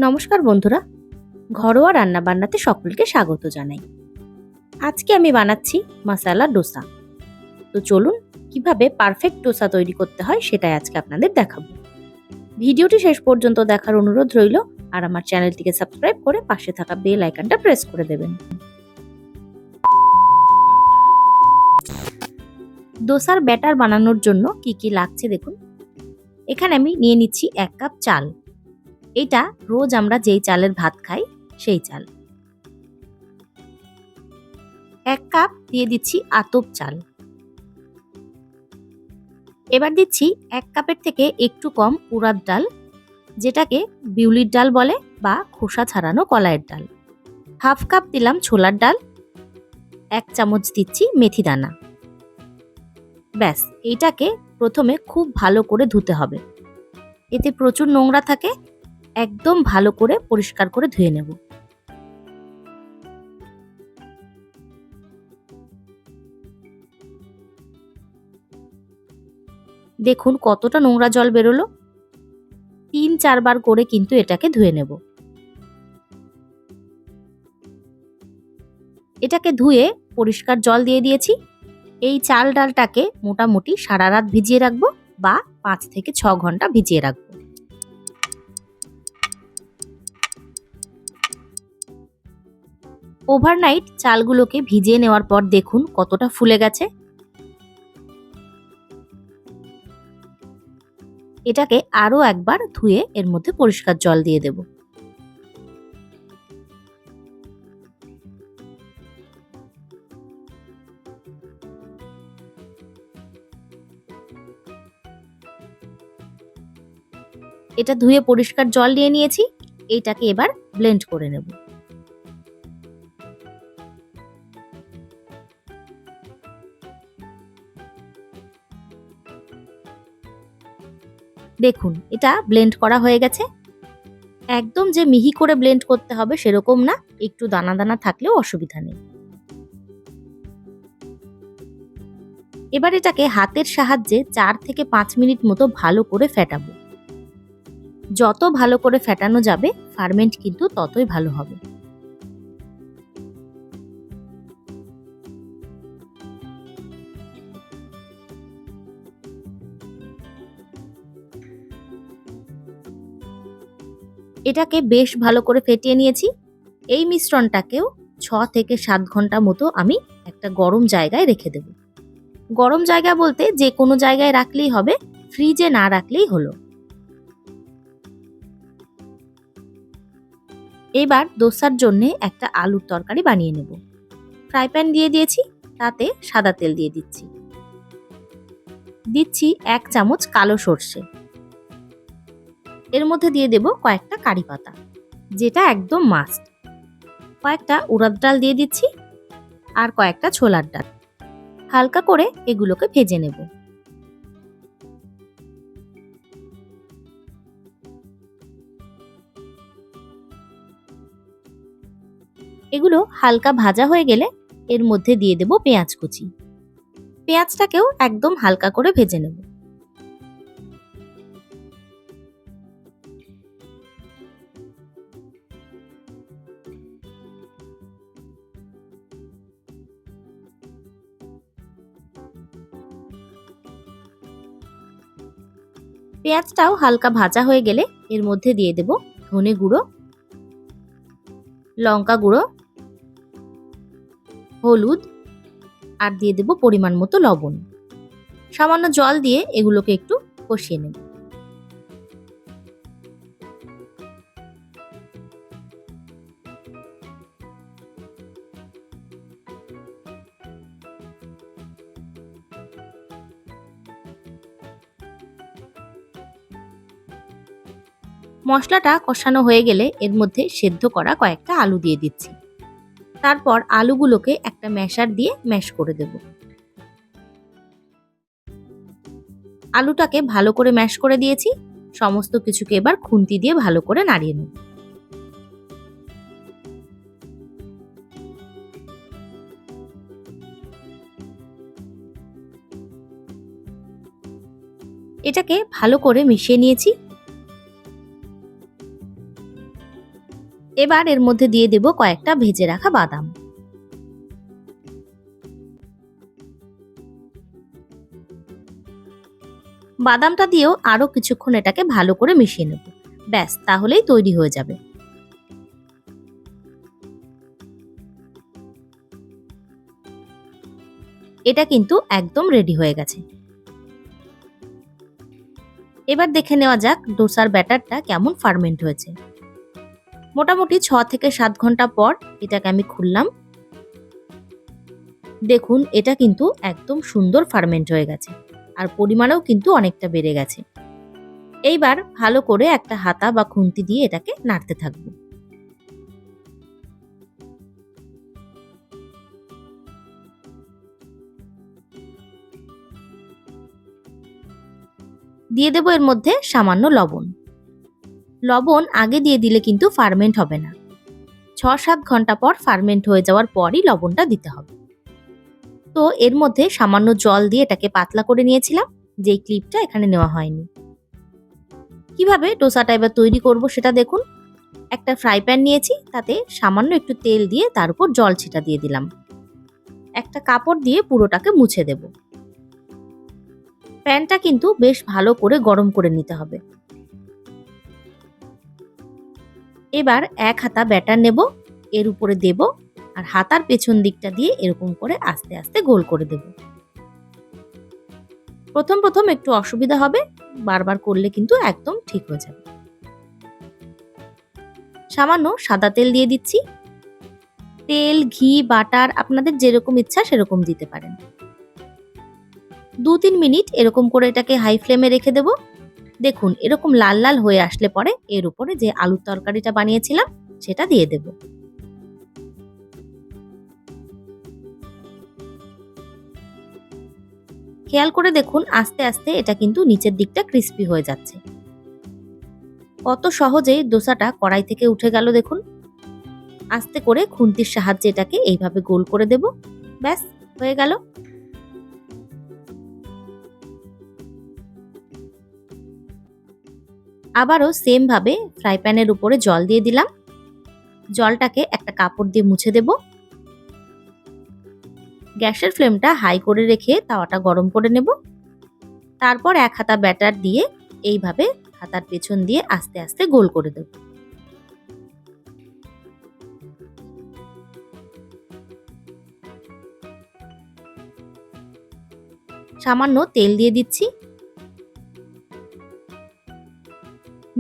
নমস্কার বন্ধুরা, ঘরোয়া রান্না বান্নাতে সকলকে স্বাগত জানাই। আজকে আমি বানাচ্ছি মশালা ডোসা। তো চলুন কিভাবে পারফেক্ট ডোসা তৈরি করতে হয় সেটাই আজকে আপনাদের দেখাবো। ভিডিওটি শেষ পর্যন্ত দেখার অনুরোধ রইল, আর আমার চ্যানেলটিকে সাবস্ক্রাইব করে পাশে থাকা বেল আইকনটা প্রেস করে দেবেন। ডোসার ব্যাটার বানানোর জন্য কি কি লাগছে দেখুন। এখানে আমি নিয়ে নিচ্ছি 1 কাপ চাল। এটা রোজ আমরা যেই চালের ভাত খাই সেই চাল। 1 কাপ দিয়ে দিচ্ছি আতপ চাল। এবার দিচ্ছি 1 কাপের থেকে একটু কম উড়াদ ডাল, যেটাকে বিউলির ডাল বলে বা খোসা ছাড়ানো কলাইয়ের ডাল। 1/2 কাপ দিলাম ছোলার ডাল, 1 চামচ দিচ্ছি মেথি দানা। ব্যাস, এইটাকে প্রথমে খুব ভালো করে ধুতে হবে। এতে প্রচুর নোংরা থাকে, একদম ভালো করে পরিষ্কার করে ধুয়ে নেব। দেখুন কতটা নোংরা জল বেরোলো। 3-4 বার করে কিন্তু এটাকে ধুয়ে নেব। এটাকে ধুয়ে পরিষ্কার জল দিয়ে দিয়েছি। এই চাল ডালটাকে মোটামুটি সারা রাত ভিজিয়ে রাখবো বা 5 থেকে 6 ঘন্টা ভিজিয়ে রাখবো। ওভারনাইট চালগুলোকে ভিজিয়ে নেওয়ার পর দেখুন কতটা ফুলে গেছে। এটাকে আরো একবার ধুয়ে এর মধ্যে পরিষ্কার জল দিয়ে দেব। এটা ধুয়ে পরিষ্কার জল নিয়ে নিয়েছি। এইটাকে এবার ব্লেন্ড করে নেব। দেখুন এটা ব্লেন্ড করা হয়ে গেছে। একদম যে মিহি করে ব্লেন্ড করতে হবে সেরকম না, একটু দানা দানা থাকলেও অসুবিধা নেই। এবার এটাকে হাতের সাহায্যে 4 থেকে 5 মিনিট মতো ভালো করে ফেটাবো। যত ভালো করে ফেটানো যাবে ফার্মেন্ট কিন্তু ততই ভালো হবে। এটাকে বেশ ভালো করে ফেটিয়ে নিয়েছি। এই মিশ্রণটাকেও 6 থেকে 7 ঘন্টা মতো আমি একটা গরম জায়গায় রেখে দেব। গরম জায়গা বলতে যে কোনো জায়গায় রাখলেই হবে, ফ্রিজে না রাখলেই হলো। এবার দোসার জন্য একটা আলুর তরকারি বানিয়ে নেব। ফ্রাই প্যান দিয়ে দিয়েছি, তাতে সাদা তেল দিয়ে দিচ্ছি। দিচ্ছি 1 চামচ কালো সর্ষে। এর মধ্যে দিয়ে দেব কয়েকটা কারি পাতা, যেটা একদম মাস্ট। কয়েকটা উড়দ ডাল দিয়ে দিচ্ছি আর কয়েকটা ছোলার ডাল। হালকা করে এগুলোকে ভেজে নেব। এগুলো হালকা ভাজা হয়ে গেলে এর মধ্যে দিয়ে দেব পেঁয়াজ কুচি। পেঁয়াজটাকেও একদম হালকা করে ভেজে নেব। পেঁয়াজটাও হালকা ভাজা হয়ে গেলে এর মধ্যে দিয়ে দেব ধনে গুঁড়ো, লঙ্কা গুঁড়ো, হলুদ আর দিয়ে দেব পরিমাণ মতো লবণ। সামান্য জল দিয়ে এগুলোকে একটু কষিয়ে নেব। মশলাটা কষানো হয়ে গেলে এর মধ্যে সেদ্ধ করা কয়েকটা আলু দিয়ে দিচ্ছি। তারপর আলুগুলোকে একটা ম্যাশার দিয়ে ম্যাশ করে দেব। আলুটাকে ভালো করে ম্যাশ করে দিয়েছি। সমস্ত কিছুকে এবার খুন্তি দিয়ে ভালো করে নাড়িয়ে নেব। এটাকে ভালো করে মিশিয়ে নিয়েছি। এবার এর মধ্যে দিয়ে দেব কয়েকটা ভেজে রাখা বাদাম। বাদামটা দিয়েও আরো কিছুক্ষণ এটাকে ভালো করে মিশিয়ে নেব। ব্যাস, তাহলেই তৈরি হয়ে যাবে। এটা কিন্তু একদম রেডি হয়ে গেছে। এবার দেখে নেওয়া যাক ডোসার ব্যাটারটা কেমন ফার্মেন্ট হয়েছে। মোটামুটি 6 থেকে 7 ঘন্টা পর এটাকে আমি খুললাম। দেখুন এটা কিন্তু একদম সুন্দর ফার্মেন্ট হয়ে গেছে, আর পরিমাণেও কিন্তু অনেকটা বেড়ে গেছে। এইবার ভালো করে একটা হাতা বা খুন্তি দিয়ে এটাকে নাড়তে থাকবো। দিয়ে দেবো এর মধ্যে সামান্য লবণ। লবণ আগে দিয়ে দিলে কিন্তু ফার্মেন্ট হবে না। 6-7 ঘন্টা পর ফার্মেন্ট হয়ে যাওয়ার পরই লবণটা দিতে হবে। তো এর মধ্যে সামান্য জল দিয়ে এটাকে পাতলা করে নিয়েছিলাম, যেই ক্লিপটা এখানে নেওয়া হয়নি। কিভাবে ডোসাটা এবার তৈরি করব সেটা দেখুন। একটা ফ্রাই প্যান নিয়েছি, তাতে সামান্য একটু তেল দিয়ে তার উপর জল ছিটা দিয়ে দিলাম। একটা কাপড় দিয়ে পুরোটাকে মুছে দেব। প্যানটা কিন্তু বেশ ভালো করে গরম করে নিতে হবে। এবার এক হাতা ব্যাটার নেব, এর উপরে দেব, আর হাতার পেছন দিকটা দিয়ে এরকম করে আস্তে আস্তে গোল করে দেব। প্রথম প্রথম একটু অসুবিধা হবে, বারবার করলে কিন্তু একদম ঠিক হয়ে যাবে। সামান্য সাদা তেল দিয়ে দিচ্ছি। তেল, ঘি, বাটার আপনাদের যেরকম ইচ্ছা সেরকম দিতে পারেন। 2-3 মিনিট এরকম করে এটাকে হাই ফ্লেমে রেখে দেব। দেখুন এরকম লাল লাল হয়ে আসলে পরে এর উপরে যে আলুর তরকারিটা বানিয়েছিলাম সেটা দিয়ে দেব। খেয়াল করে দেখুন আস্তে আস্তে এটা কিন্তু নিচের দিকটা ক্রিস্পি হয়ে যাচ্ছে। কত সহজেই ডোসাটা কড়াই থেকে উঠে গেল দেখুন। আস্তে করে খুন্তির সাহায্যে এটাকে এইভাবে গোল করে দেব। ব্যাস, হয়ে গেল। আবারও সেম ভাবে ফ্রাই প্যানের উপরে জল দিয়ে দিলাম। জলটাকে একটা কাপড় দিয়ে মুছে দেব। গ্যাসের ফ্লেমটা হাই করে রেখে তাওয়াটা গরম করে নেব। তারপর এক হাতা ব্যাটার দিয়ে এইভাবে হাতার পেছন দিয়ে আস্তে আস্তে গোল করে দেব। সামান্য তেল দিয়ে দিচ্ছি।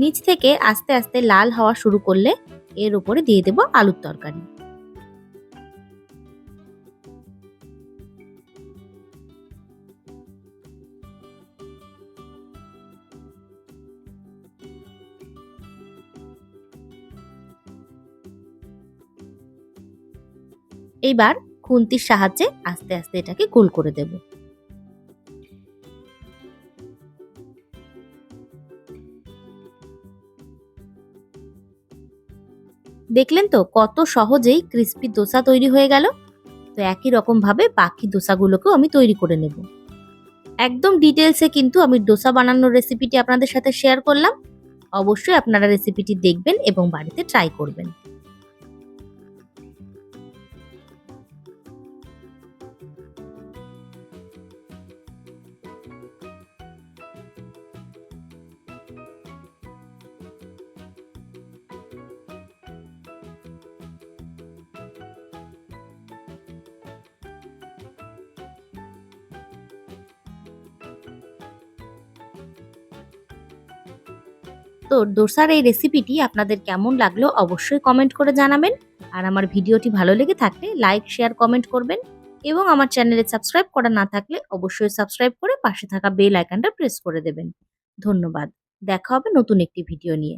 নিচ থেকে আস্তে আস্তে লাল হওয়া শুরু করলে এর উপরে দিয়ে দেব আলুর তরকারি। এইবার খুন্তির সাহায্যে আস্তে আস্তে এটাকে গোল করে দেব। দেখলেন তো কত সহজেই ক্রিস্পি ডোসা তৈরি হয়ে গেল। তো একই রকম ভাবে বাকি ডোসাগুলোকেও আমি তৈরি করে নেব। একদম ডিটেলসে কিন্তু আমি ডোসা বানানোর রেসিপিটি আপনাদের সাথে শেয়ার করলাম। অবশ্যই আপনারা রেসিপিটি দেখবেন এবং বাড়িতে ট্রাই করবেন। তো ডোসার এই রেসিপিটি আপনাদের কেমন লাগলো অবশ্যই কমেন্ট করে জানাবেন। আর আমার ভিডিওটি ভালো লেগে থাকলে লাইক, শেয়ার, কমেন্ট করবেন। এবং আমার চ্যানেলে সাবস্ক্রাইব করা না থাকলে অবশ্যই সাবস্ক্রাইব করে পাশে থাকা বেল আইকনটা প্রেস করে দেবেন। ধন্যবাদ। দেখা হবে নতুন একটি ভিডিও নিয়ে।